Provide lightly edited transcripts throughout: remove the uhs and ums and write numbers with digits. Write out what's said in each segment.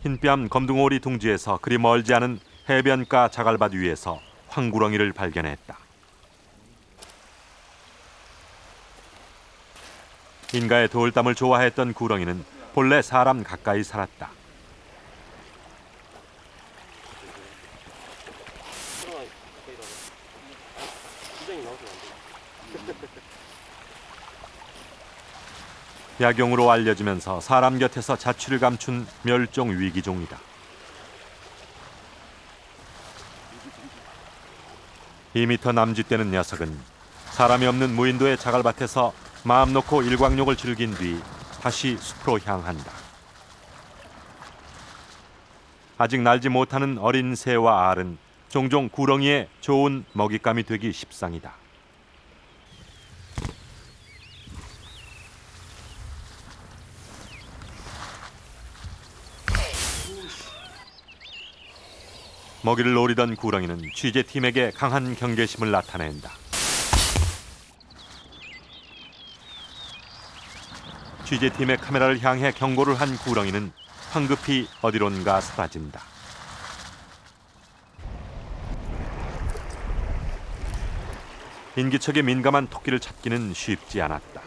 흰뺨 검둥오리 둥지에서 그리 멀지 않은 해변가 자갈밭 위에서 황구렁이를 발견했다. 인가의 돌담을 좋아했던 구렁이는 본래 사람 가까이 살았다. 약용으로 알려지면서 사람 곁에서 자취를 감춘 멸종 위기종이다. (2m) 남짓되는 녀석은 사람이 없는 무인도의 자갈밭에서 마음 놓고 일광욕을 즐긴 뒤 다시 숲으로 향한다. 아직 날지 못하는 어린 새와 알은 종종 구렁이의 좋은 먹잇감이 되기 십상이다. 먹이를 노리던 구렁이는 취재팀에게 강한 경계심을 나타낸다. 취재팀의 카메라를 향해 경고를 한 구렁이는 황급히 어디론가 사라진다. 인기척에 민감한 토끼를 찾기는 쉽지 않았다.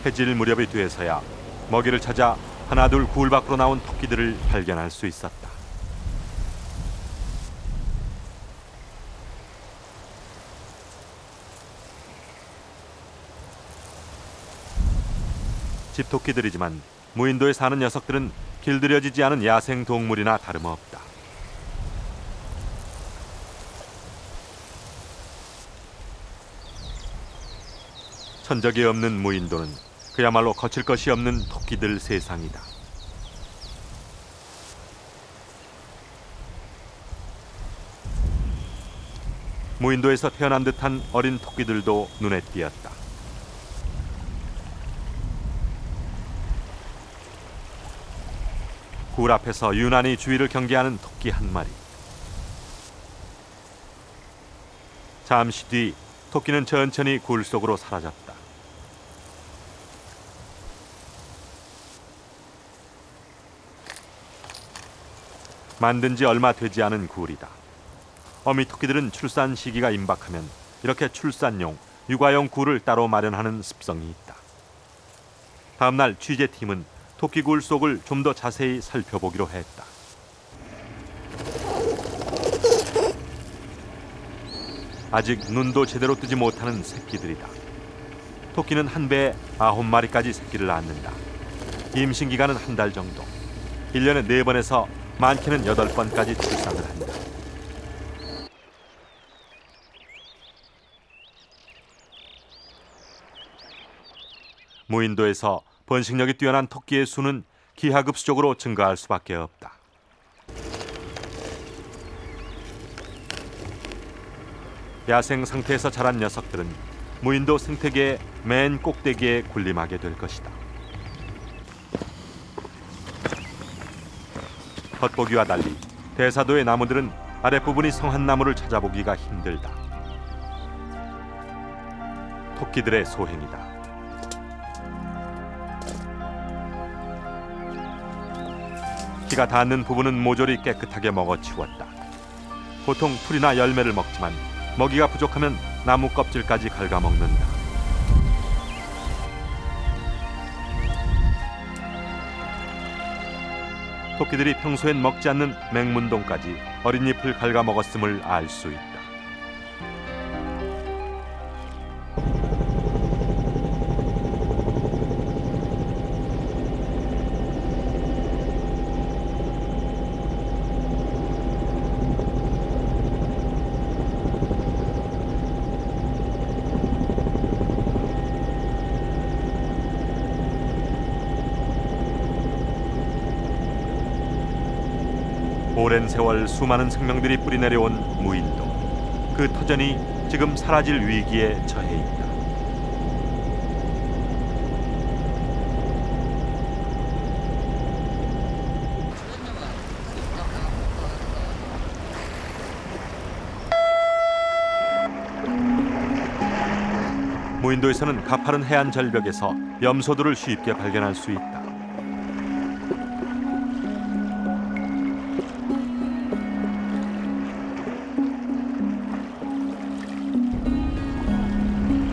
해질 무렵이 돼서야 먹이를 찾아 하나둘 굴 밖으로 나온 토끼들을 발견할 수 있었다. 집토끼들이지만 무인도에 사는 녀석들은 길들여지지 않은 야생 동물이나 다름없다. 천적이 없는 무인도는 그야말로 거칠 것이 없는 토끼들 세상이다. 무인도에서 태어난 듯한 어린 토끼들도 눈에 띄었다. 굴 앞에서 유난히 주위를 경계하는 토끼 한 마리. 잠시 뒤 토끼는 천천히 굴 속으로 사라졌다. 만든 지 얼마 되지 않은 굴이다. 어미 토끼들은 출산 시기가 임박하면 이렇게 출산용, 육아용 굴을 따로 마련하는 습성이 있다. 다음 날 취재팀은 토끼 굴 속을 좀 더 자세히 살펴보기로 했다. 아직 눈도 제대로 뜨지 못하는 새끼들이다. 토끼는 한 배에 9마리까지 새끼를 낳는다. 임신 기간은 한 달 정도. 1년에 4번에서 많게는 8번까지 출산을 한다. 무인도에서 번식력이 뛰어난 토끼의 수는 기하급수적으로 증가할 수밖에 없다. 야생 상태에서 자란 녀석들은 무인도 생태계의 맨 꼭대기에 군림하게 될 것이다. 겉보기와 달리 대사도의 나무들은 아랫부분이 성한 나무를 찾아보기가 힘들다. 토끼들의 소행이다. 키가 닿는 부분은 모조리 깨끗하게 먹어치웠다. 보통 풀이나 열매를 먹지만 먹이가 부족하면 나무 껍질까지 갉아먹는다. 토끼들이 평소엔 먹지 않는 맹문동까지 어린 잎을 갉아먹었음을 알 수 있다. 오랜 세월 수많은 생명들이 뿌리내려온 무인도. 그 터전이 지금 사라질 위기에 처해 있다. 무인도에서는 가파른 해안 절벽에서 염소들을 쉽게 발견할 수 있다.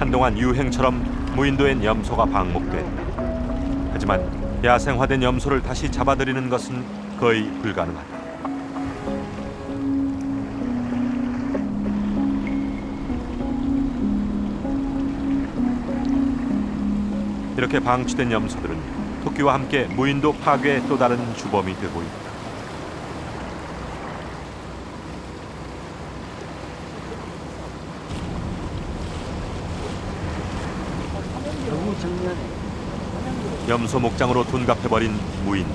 한동안 유행처럼 무인도엔 염소가 방목됐다. 하지만 야생화된 염소를 다시 잡아들이는 것은 거의 불가능하다. 이렇게 방치된 염소들은 토끼와 함께 무인도 파괴의 또 다른 주범이 되고 있다. 염소 목장으로 둔갑해버린 무인도.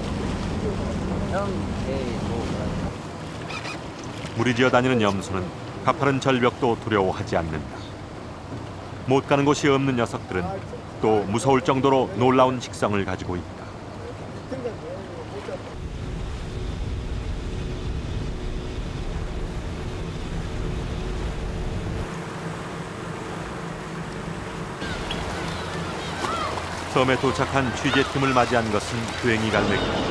무리지어 다니는 염소는 가파른 절벽도 두려워하지 않는다. 못 가는 곳이 없는 녀석들은 또 무서울 정도로 놀라운 식성을 가지고 있다. 섬에 도착한 취재팀을 맞이한 것은 괭이 갈매기다.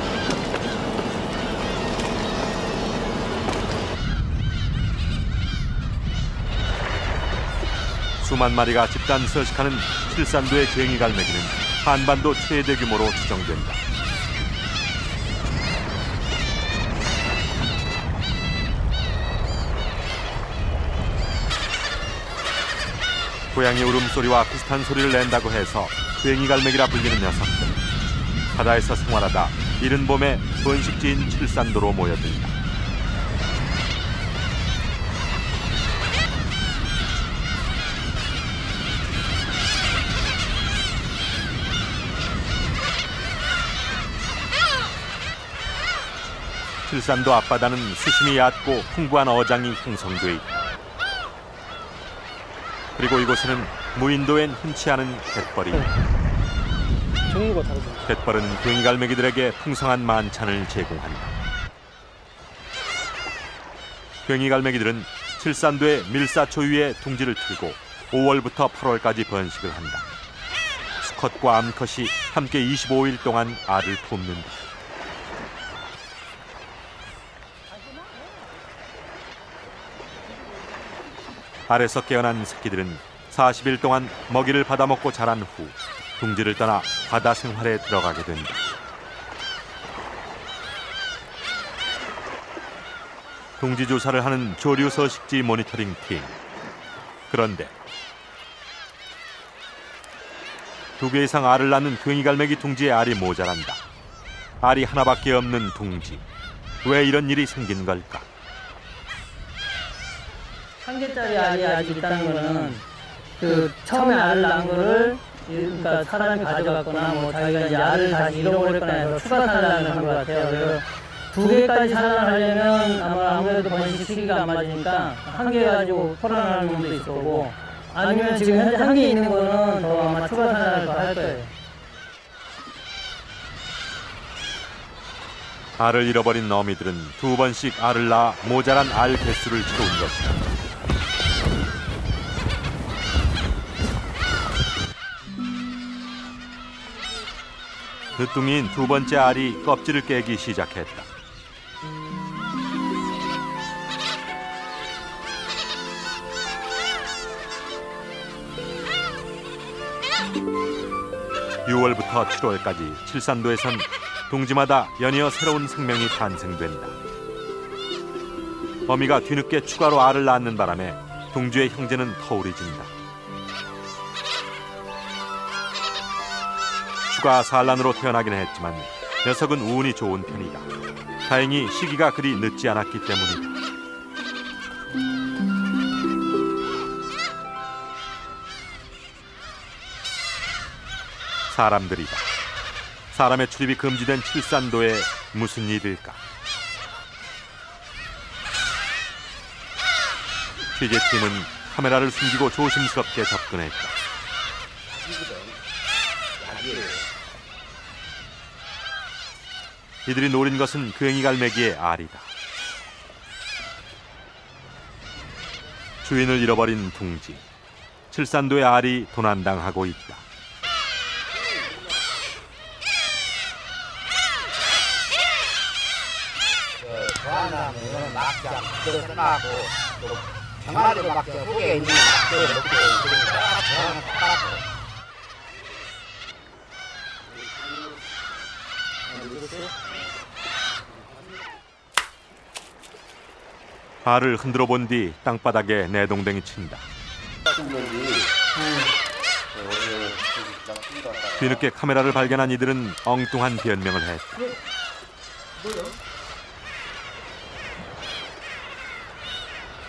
수만 마리가 집단 서식하는 칠산도의 괭이 갈매기는 한반도 최대 규모로 추정된다. 고양이 울음소리와 비슷한 소리를 낸다고 해서 괭이 갈매기라 불리는 녀석들. 바다에서 생활하다 이른 봄에 번식지인 칠산도로 모여든다. 칠산도 앞바다는 수심이 얕고 풍부한 어장이 형성돼 있다. 그리고 이곳에는 무인도엔 흔치 않은 갯벌이 있다. 갯벌은 괭이 갈매기들에게 풍성한 만찬을 제공한다. 괭이 갈매기들은 칠산도의 밀사초 위에 둥지를 틀고 5월부터 8월까지 번식을 한다. 수컷과 암컷이 함께 25일 동안 알을 품는다. 알에서 깨어난 새끼들은 40일 동안 먹이를 받아먹고 자란 후 둥지를 떠나 바다 생활에 들어가게 된다. 둥지 조사를 하는 조류 서식지 모니터링 팀. 그런데 2개 이상 알을 낳는 괭이 갈매기 둥지에 알이 모자란다. 알이 하나밖에 없는 둥지. 왜 이런 일이 생긴 걸까? 1개짜리 알이 아직 있다는 거는 처음에 알을 낳은 거를 그러니까 사람이 가져갔거나 뭐 자기가 이제 알을 다시 잃어버렸거나 해서 추가 산란을 한 것 같아요. 그래서 2개까지 산란하려면 아무래도 번식 시기가 안 맞으니까 1개 가지고 토론하는 놈도 있을 거고 아니면 지금 현재 1개 있는 거는 더 아마 추가 산란을 더 할 거예요. 알을 잃어버린 어미들은 2번씩 알을 낳아 모자란 알 개수를 채운 것이다. 늦둥이인 2번째 알이 껍질을 깨기 시작했다. (6월부터) 7월까지 칠산도에선 둥지마다 연이어 새로운 생명이 탄생된다. 어미가 뒤늦게 추가로 알을 낳는 바람에 둥지의 형제는 터울이진다. 추가 산란으로 태어나긴 했지만 녀석은 운이 좋은 편이다. 다행히 시기가 그리 늦지 않았기 때문이다. 사람들이다. 사람의 출입이 금지된 칠산도에 무슨 일일까? 취재팀은 카메라를 숨기고 조심스럽게 접근했다. 이들이 노린 것은 괭이 갈매기의 알이다. 주인을 잃어버린 둥지. 칠산도의 알이 도난당하고 있다. 저한다면 낙장 그대로 써놔고 또 병아리 막혀 속에 있는 낙장을 넣고 저랑 똑같고. 알을 흔들어 본 뒤 땅바닥에 내동댕이 친다. 뒤늦게 카메라를 발견한 이들은 엉뚱한 변명을 했다.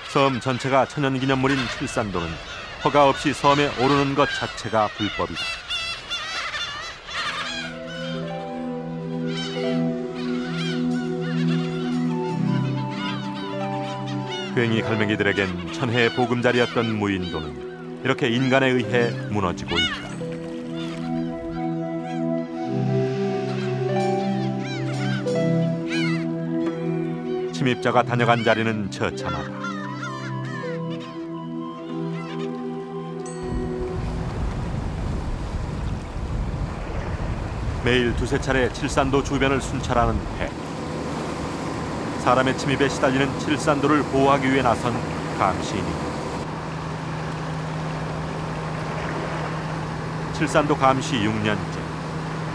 섬 전체가 천연기념물인 칠산도는 허가 없이 섬에 오르는 것 자체가 불법이다. 괭이 갈매기들에겐 천혜의 보금자리였던 무인도는 이렇게 인간에 의해 무너지고 있다. 침입자가 다녀간 자리는 처참하다. 매일 두세 차례 칠산도 주변을 순찰하는 배. 사람의 침입에 시달리는 칠산도를 보호하기 위해 나선 감시인입니다. 칠산도 감시 6년째.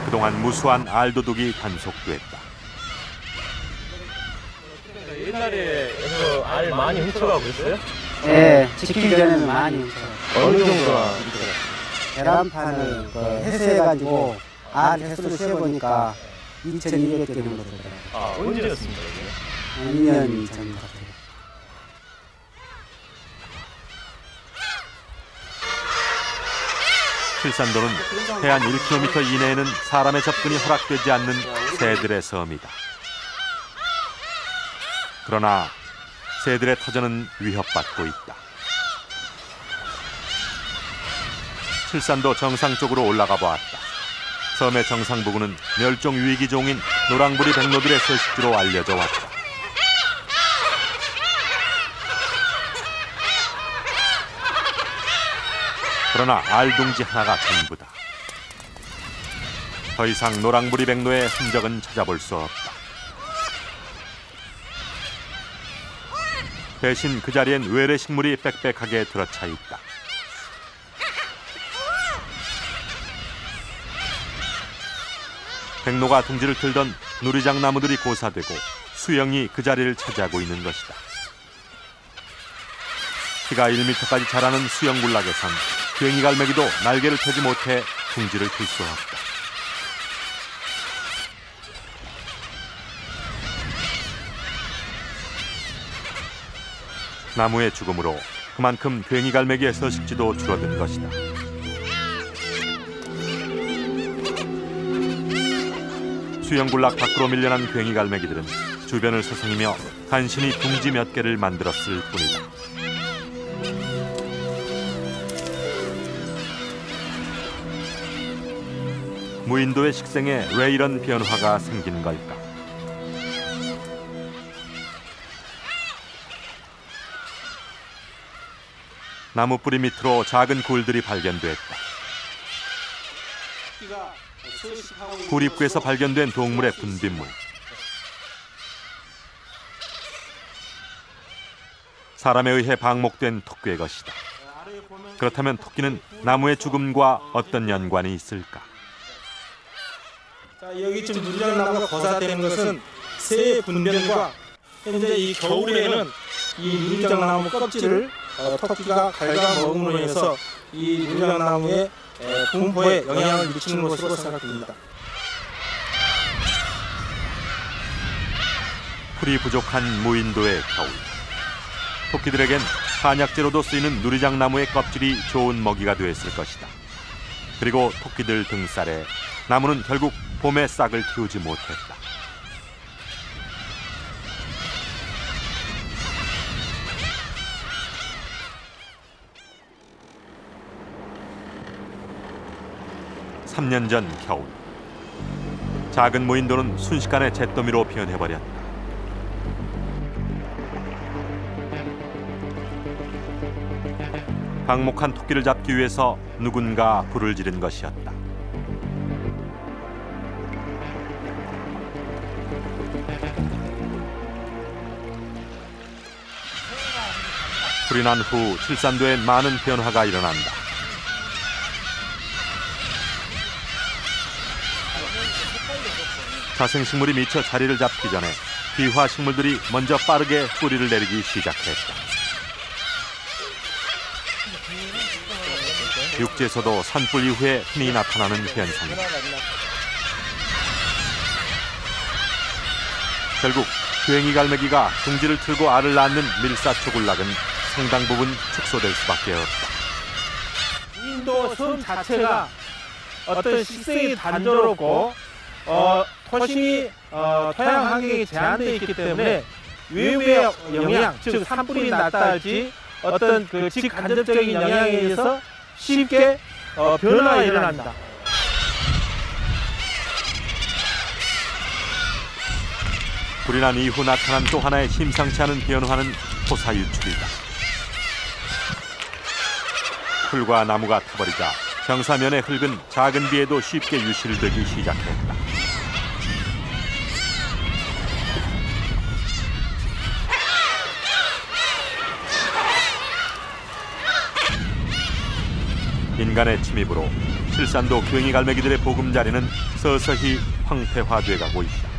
그동안 무수한 알도둑이 단속됐다. 옛날에 알 많이 훔쳐가고 있어요? 네, 지키기 전에는 많이 훔쳐가고. 어느 정도나? 계란판을 해소해가지고 알 횟수를 세어보니까 2,200개 정도 되더라고요. 아, 언제였습니까? 이게? 2년 전 같아요. 칠산도는 해안 1km 이내에는 사람의 접근이 허락되지 않는 새들의 섬이다. 그러나 새들의 터전은 위협받고 있다. 칠산도 정상 쪽으로 올라가 보았다. 섬의 정상 부근은 멸종 위기종인 노랑부리 백로들의 서식지로 알려져 왔다. 그러나 알둥지 하나가 전부다. 더 이상 노랑부리 백로의 흔적은 찾아볼 수 없다. 대신 그 자리엔 외래 식물이 빽빽하게 들어차 있다. 백로가 둥지를 틀던 누리장 나무들이 고사되고 수영이 그 자리를 차지하고 있는 것이다. 키가 1m까지 자라는 수영군락에선 괭이 갈매기도 날개를 펴지 못해 둥지를 틀 수 없다. 나무의 죽음으로 그만큼 괭이 갈매기의 서식지도 줄어든 것이다. 수영군락 밖으로 밀려난 괭이 갈매기들은 주변을 서성이며 간신히 둥지 몇 개를 만들었을 뿐이다. 무인도의 식생에 왜 이런 변화가 생긴 걸까? 나무 뿌리 밑으로 작은 굴들이 발견됐다. 굴 입구에서 발견된 동물의 분비물. 사람에 의해 방목된 토끼의 것이다. 그렇다면 토끼는 나무의 죽음과 어떤 연관이 있을까? 자, 여기 지금 누리장나무가 거사되는 것은 새의 분변과 현재 이 겨울에는 이 누리장나무 껍질을 토끼가 갉아먹음으로 인해서 이 누리장나무의 분포에 영향을 미치는 것으로 생각됩니다. 풀이 부족한 무인도의 겨울. 토끼들에겐 한약재로도 쓰이는 누리장나무의 껍질이 좋은 먹이가 됐을 것이다. 그리고 토끼들 등살에 나무는 결국 봄에 싹을 틔우지 못했다. (3년) 전 겨울, 작은 무인도는 순식간에 잿더미로 변해버렸다. 방목한 토끼를 잡기 위해서 누군가 불을 지른 것이었다. 불이 난 후 칠산도에 많은 변화가 일어난다. 자생식물이 미처 자리를 잡기 전에 비화식물들이 먼저 빠르게 뿌리를 내리기 시작했다. 육지에서도 산불 이후에 흔히 나타나는 현상이다. 결국 괭이갈매기가 둥지를 틀고 알을 낳는 밀사초굴락은 상당 부분 축소될 수밖에 없다. 인도 섬 자체가 어떤 식생이 단조롭고 토심이 토양 환경이 제한되어 있기 때문에 외부의 영향, 즉 산불이 났다 할지 어떤 그 직간접적인 영향에 의해서 쉽게 변화가 일어난다. 불이 난 이후 나타난 또 하나의 심상치 않은 변화는 토사 유출이다. 풀과 나무가 타버리자 경사면의 흙은 작은 비에도 쉽게 유실되기 시작했다. 인간의 침입으로 칠산도 괭이갈매기들의 보금자리는 서서히 황폐화돼 가고 있다.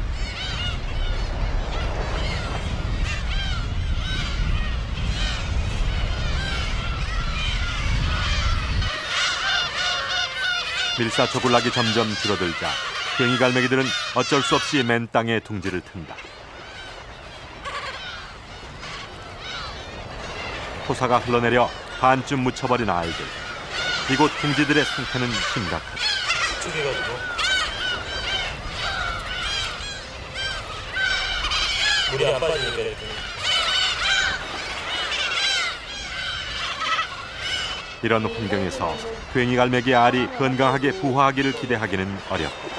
밀사초굴락이 점점 줄어들자 괭이갈매기들은 어쩔 수 없이 맨 땅에 둥지를 튼다. 토사가 흘러내려 반쯤 묻혀버린 알들. 이곳 둥지들의 상태는 심각하다. 축축해가지고 물이 안 빠지니까 이렇게. 이런 환경에서 괭이갈매기 알이 건강하게 부화하기를 기대하기는 어렵다.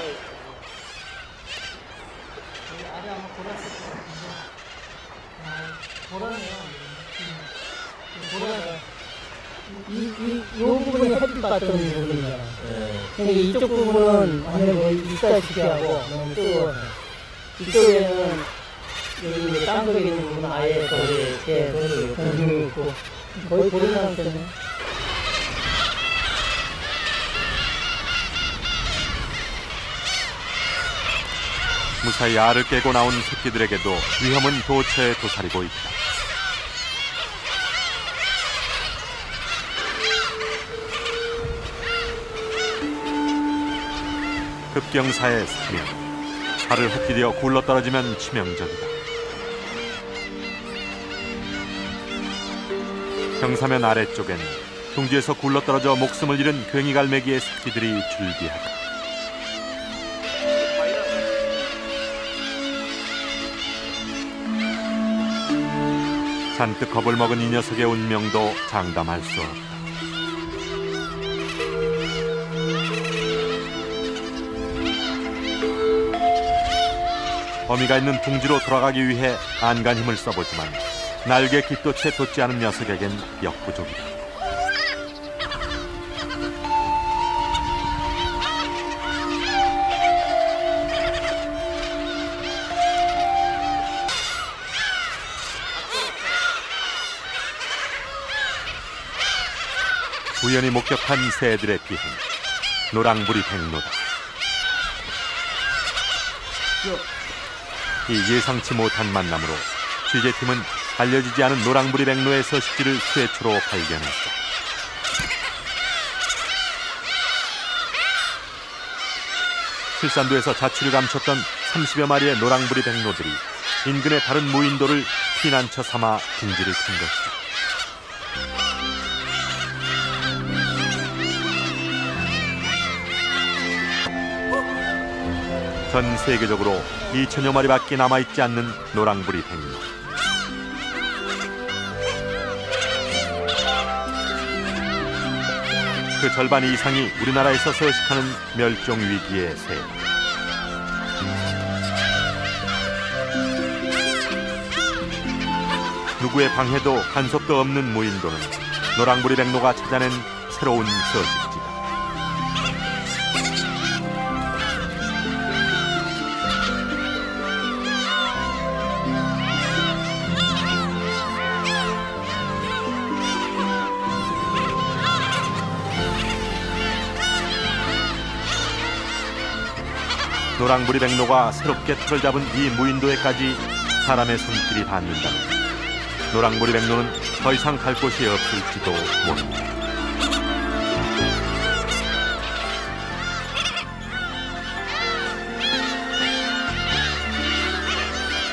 이 부분이 햇빛 받던 부분이잖아. 근데 이쪽 부분은 완전 뭐 이따시피 하고 너무 뜨거워서. 이쪽에는 여기 이제 땅속에 있는 부분은 아예 이렇게 동중이 있고 거의 보름 상태네. 무사히 알을 깨고 나온 새끼들에게도 위험은 도처에 도사리고 있다. 급경사의 사명, 발을 헛디뎌 굴러떨어지면 치명적이다. 경사면 아래쪽엔 둥지에서 굴러떨어져 목숨을 잃은 괭이갈매기의 새끼들이 줄비하다. 잔뜩 겁을 먹은 이 녀석의 운명도 장담할 수 없다. 어미가 있는 둥지로 돌아가기 위해 안간 힘을 써보지만 날개 깃도 채 돋지 않은 녀석에겐 역부족이다. 우연히 목격한 새들의 비행, 노랑부리 백로다. 이 예상치 못한 만남으로 취재팀은 알려지지 않은 노랑부리 백로의 서식지를 최초로 발견했다. 칠산도에서 자취를 감췄던 30여 마리의 노랑부리 백로들이 인근의 다른 무인도를 피난처 삼아 둥지를 튼 것이다. 전 세계적으로 2천여 마리밖에 남아있지 않는 노랑부리 백로. 그 절반 이상이 우리나라에서 서식하는 멸종 위기의 새. 누구의 방해도 간섭도 없는 무인도는 노랑부리 백로가 찾아낸 새로운 서식지다. 노랑부리 백로가 새롭게 틀을 잡은 이 무인도에까지 사람의 손길이 닿는다면 노랑부리 백로는 더 이상 갈 곳이 없을지도 모른다.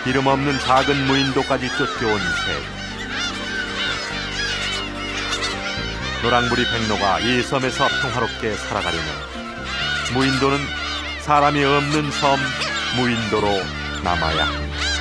이름 없는 작은 무인도까지 쫓겨온 새. 노랑부리 백로가 이 섬에서 평화롭게 살아가려면 무인도는 사람이 없는 섬 무인도로 남아야 합니다.